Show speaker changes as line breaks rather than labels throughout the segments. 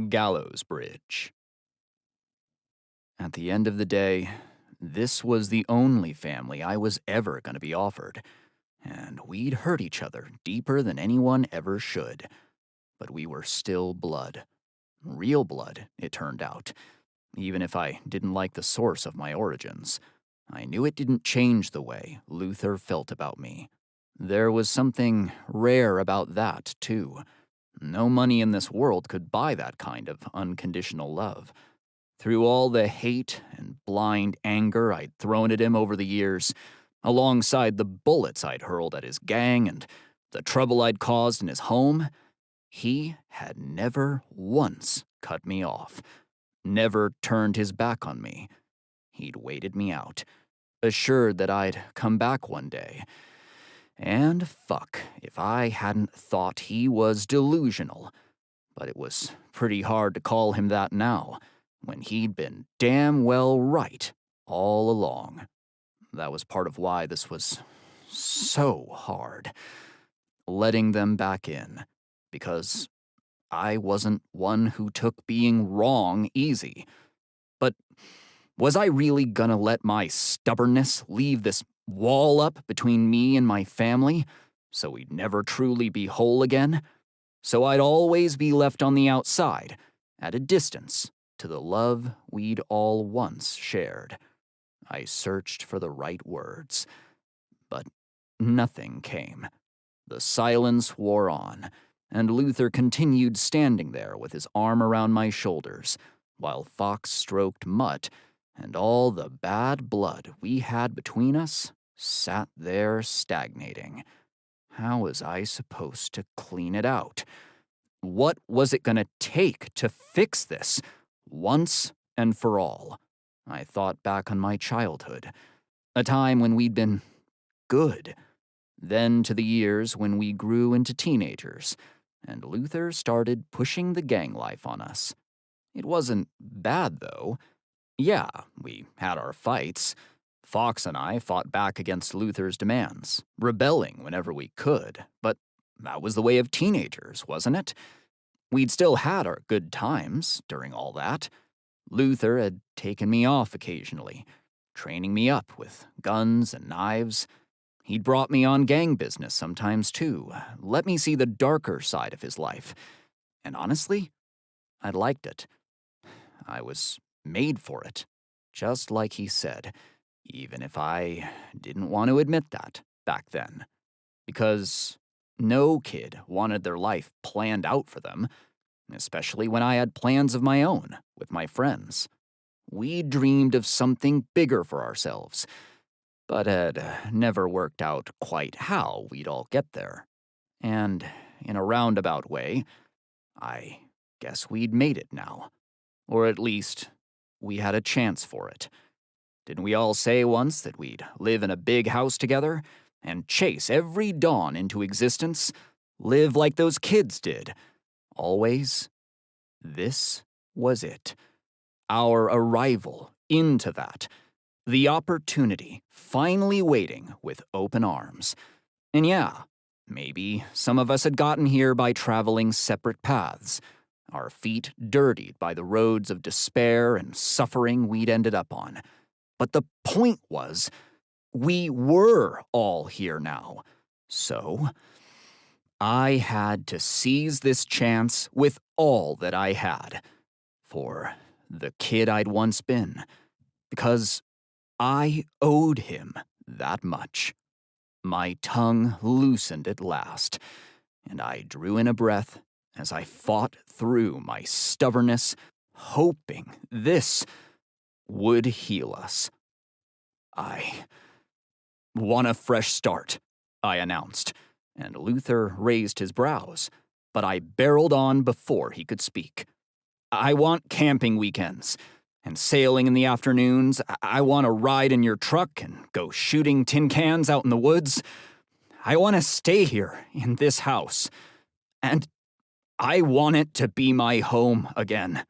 Gallows Bridge. At the end of the day, this was the only family I was ever going to be offered, and we'd hurt each other deeper than anyone ever should. But we were still blood. Real blood, it turned out. Even if I didn't like the source of my origins, I knew it didn't change the way Luther felt about me. There was something rare about that, too. No money in this world could buy that kind of unconditional love. Through all the hate and blind anger I'd thrown at him over the years, alongside the bullets I'd hurled at his gang and the trouble I'd caused in his home, he had never once cut me off, never turned his back on me. He'd waited me out, assured that I'd come back one day. And fuck if I hadn't thought he was delusional. But it was pretty hard to call him that now, when he'd been damn well right all along. That was part of why this was so hard. Letting them back in, because I wasn't one who took being wrong easy. But was I really gonna let my stubbornness leave this wall up between me and my family, so we'd never truly be whole again? So I'd always be left on the outside, at a distance, to the love we'd all once shared. I searched for the right words, but nothing came. The silence wore on, and Luther continued standing there with his arm around my shoulders, while Fox stroked Mutt, and all the bad blood we had between us sat there stagnating. How was I supposed to clean it out? What was it gonna take to fix this, once and for all? I thought back on my childhood, a time when we'd been good. Then to the years when we grew into teenagers, and Luther started pushing the gang life on us. It wasn't bad, though. Yeah, we had our fights. Fox and I fought back against Luther's demands, rebelling whenever we could, but that was the way of teenagers, wasn't it? We'd still had our good times during all that. Luther had taken me off occasionally, training me up with guns and knives. He'd brought me on gang business sometimes too, let me see the darker side of his life. And honestly, I liked it. I was made for it, just like he said, even if I didn't want to admit that back then. Because no kid wanted their life planned out for them, especially when I had plans of my own with my friends. We dreamed of something bigger for ourselves, but had never worked out quite how we'd all get there. And in a roundabout way, I guess we'd made it now. Or at least, we had a chance for it. Didn't we all say once that we'd live in a big house together and chase every dawn into existence, live like those kids did? Always? This was it. Our arrival into that. The opportunity finally waiting with open arms. And yeah, maybe some of us had gotten here by traveling separate paths, our feet dirtied by the roads of despair and suffering we'd ended up on. But the point was, we were all here now. So, I had to seize this chance with all that I had. For the kid I'd once been. Because I owed him that much. My tongue loosened at last, and I drew in a breath as I fought through my stubbornness, hoping this would heal us. I want a fresh start, I announced, and Luther raised his brows, but I barreled on before he could speak. I want camping weekends and sailing in the afternoons. I want to ride in your truck and go shooting tin cans out in the woods. I want to stay here in this house. And I want it to be my home again.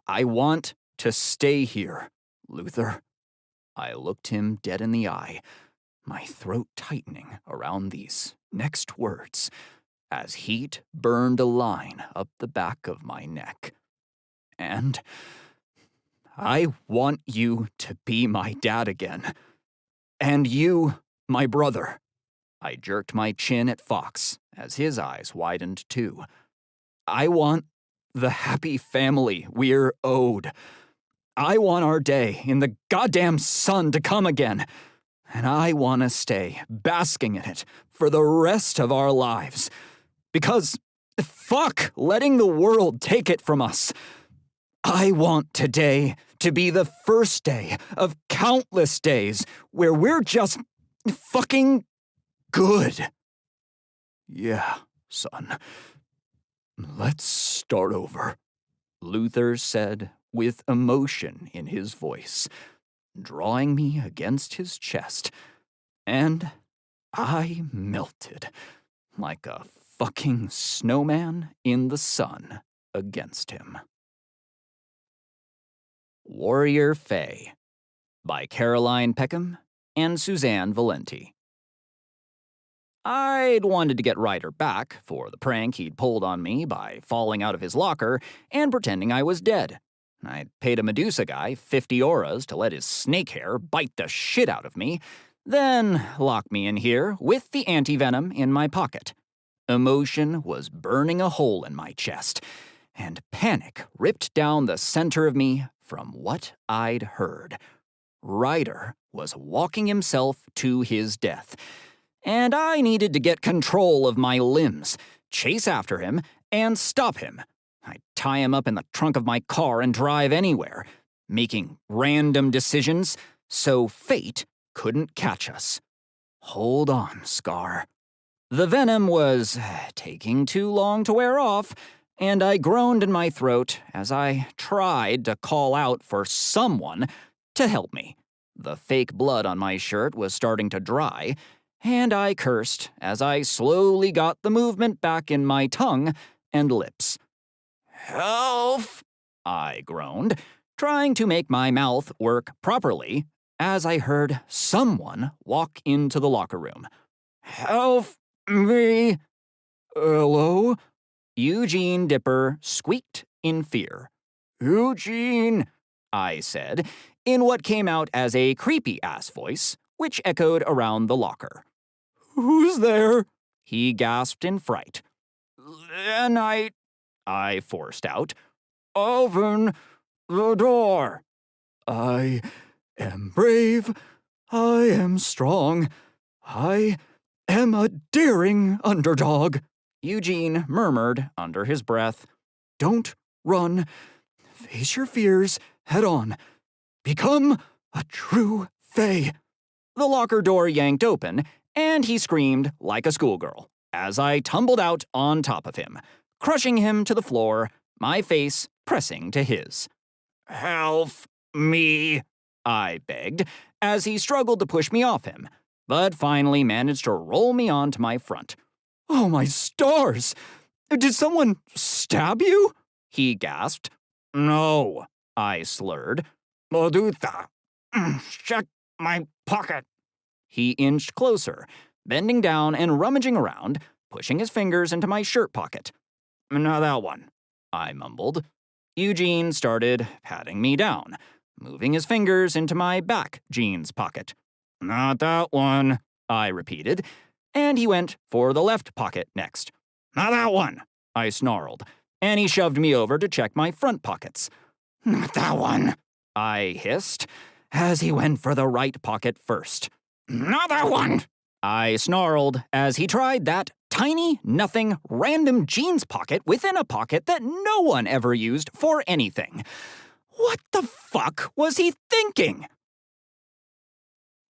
I want to stay here, Luther. I looked him dead in the eye, my throat tightening around these next words as heat burned a line up the back of my neck. And I want you to be my dad again. And you, my brother. I jerked my chin at Fox as his eyes widened too. I want the happy family we're owed. I want our day in the goddamn sun to come again. And I want to stay basking in it for the rest of our lives. Because, fuck letting the world take it from us. I want today to be the first day of countless days where we're just fucking good. Yeah, son. Let's start over, Luther said with emotion in his voice, drawing me against his chest, and I melted like a fucking snowman in the sun against him. Warrior Faye by Caroline Peckham and Suzanne Valenti. I'd wanted to get Ryder back for the prank he'd pulled on me by falling out of his locker and pretending I was dead. I'd paid a Medusa guy 50 auras to let his snake hair bite the shit out of me, then lock me in here with the anti-venom in my pocket. Emotion was burning a hole in my chest, and panic ripped down the center of me from what I'd heard. Ryder was walking himself to his death, and I needed to get control of my limbs, chase after him, and stop him. I'd tie him up in the trunk of my car and drive anywhere, making random decisions so fate couldn't catch us. Hold on, Scar. The venom was taking too long to wear off, and I groaned in my throat as I tried to call out for someone to help me. The fake blood on my shirt was starting to dry, and I cursed as I slowly got the movement back in my tongue and lips. Help! I groaned, trying to make my mouth work properly, as I heard someone walk into the locker room. Help me! Hello? Eugene Dipper squeaked in fear. Eugene, I said, in what came out as a creepy-ass voice, which echoed around the locker. Who's there? He gasped in fright. Then I forced out. Open the door. I am brave. I am strong. I am a daring underdog, Eugene murmured under his breath. Don't run. Face your fears head on. Become a true Fae. The locker door yanked open, and he screamed like a schoolgirl as I tumbled out on top of him, crushing him to the floor, my face pressing to his. Help me, I begged, as he struggled to push me off him, but finally managed to roll me onto my front. Oh, my stars! Did someone stab you? He gasped. No, I slurred. Medusa, check my pocket. He inched closer, bending down and rummaging around, pushing his fingers into my shirt pocket. Not that one, I mumbled. Eugene started patting me down, moving his fingers into my back jeans pocket. Not that one, I repeated, and he went for the left pocket next. Not that one, I snarled, and he shoved me over to check my front pockets. Not that one, I hissed, as he went for the right pocket first. Not that one, I snarled as he tried that tiny, nothing, random jeans pocket within a pocket that no one ever used for anything. What the fuck was he thinking?